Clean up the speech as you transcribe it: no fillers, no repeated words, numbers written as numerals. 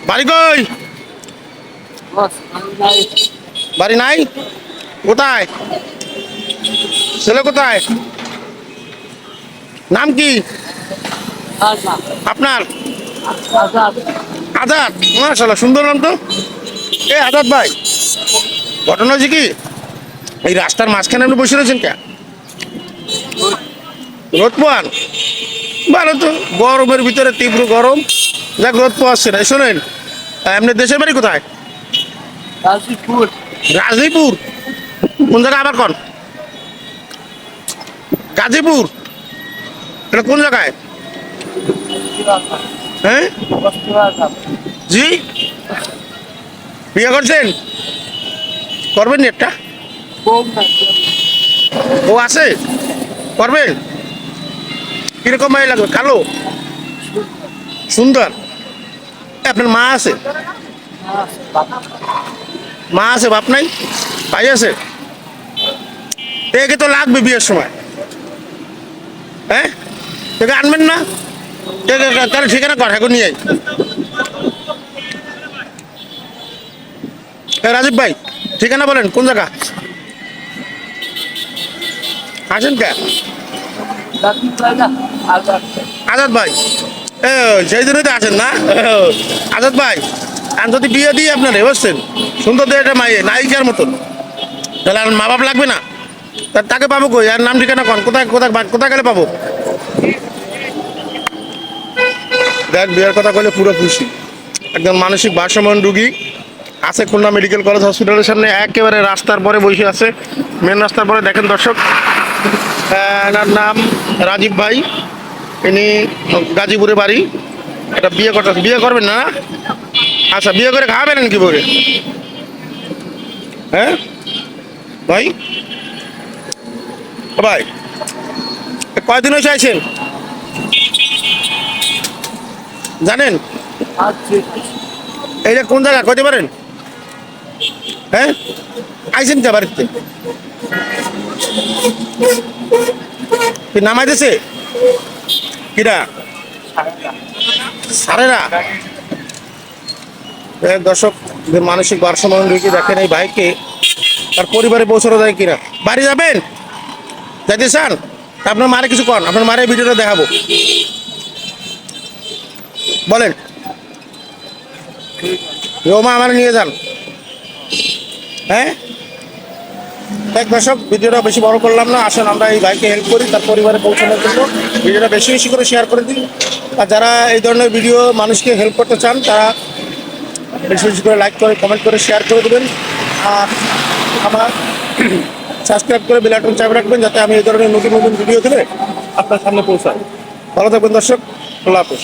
বাড়ি কই? বাড়ি নাই? কোথায়? ছেলে কোথায়? নাম কি আপনার? আজাদ। মাশাআল্লাহ, সুন্দর নাম তো। এ আজাদ ভাই, ঘটনা হচ্ছে কি, এই রাস্তার মাঝখানে আপনি বসে রয়েছেন কে? রোদ পোয়ান? ভালো তো, গরমের ভিতরে তীব্র গরম, যাক রোদ পোয়াচ্ছে না। শোনেন, এমনি দেশের বাড়ি কোথায়? গাজীপুর? কোন জায়গায় আবার কোন? গাজীপুর? এটা কোন জায়গায়? হ্যাঁ, জি। বিয়ে করছেন? করবেন নি একটা? ও আছে, করবেন? কিরকম মাই লাগবে? কালো? সুন্দর? আপনার মা আছে? মা আছে, বাপ নাই? ভাই আছে? একে তো লাগবে বিয়ের সময়। হ্যাঁ, তোকে আনবেন না? তাহলে ঠিকানা কর, এখন নিয়ে আই। রাজীব ভাই, ঠিকানা বলেন, কোন জায়গা? আসেন কে? আজাদ ভাই, সেই জন্যই তো আছেন না? আজাদ ভাই, আর যদি বিয়ে দিয়ে আপনারে বুঝছেন, সুন্দর দিয়ে একটা মাইয়ে নায়িকার মতন, তাহলে আর মা বাপ লাগবে না? তাকে পাবো কই? আর নাম ঠিকানা কোন? কোথায় কোথায় কোথায় গেলে পাবো? দেখ, বিয়ের কথা কইলে পুরো খুশি। একজন মানসিক ভারসাম্য রুগী আছে খুলনা মেডিকেল কলেজ হসপিটালের সামনে, একেবারে রাস্তার পরে বসে আছে, মেন রাস্তার পরে। দেখেন দর্শক, এনার নাম রাজীব ভাই, ইনি গাজীপুরে বাড়ি। এটা বিয়ে করতে, বিয়ে করবেন না? আচ্ছা, বিয়ে করে খাওয়াবেন কি বলে? হ্যাঁ ভাই, ও ভাই, কয়দিন হয়েছে আইছেন জানেন? এইটা কোন জায়গা কইতে পারেন? হ্যাঁ, আইছেন কে বাড়িতে? কি নামাই দিছে? কিরা? সারেরা? দর্শক, যে মানসিক ভারসাম্য রোগী, দেখেন এই ভাইকে তার পরিবারে পৌঁছানো যায় কিনা। বাড়ি যাবেন? যাইতে চান? আপনার মারে কিছু কন, আপনার মারে ভিডিওটা দেখাবো, বলেন। রোমা আমার নিয়ে যান। হ্যাঁ, দেখ দর্শক, ভিডিওটা বেশি বড় করলাম না, আসেন আমরা এই ভাইকে হেল্প করি তার পরিবারে পৌঁছানোর জন্য। ভিডিওটা বেশি বেশি করে শেয়ার করে দিন। আর যারা এই ধরনের ভিডিও মানুষকে হেল্প করতে চান, তারা বেশি বেশি করে লাইক করে, কমেন্ট করে, শেয়ার করে দেবেন। আর আমার সাবস্ক্রাইব করে বেল আইকন চাপ রাখবেন, যাতে আমি এই ধরনের নতুন নতুন ভিডিও দিলে আপনার সামনে পৌঁছাই। ভালো থাকবেন দর্শক, আল্লাহ হাফেজ।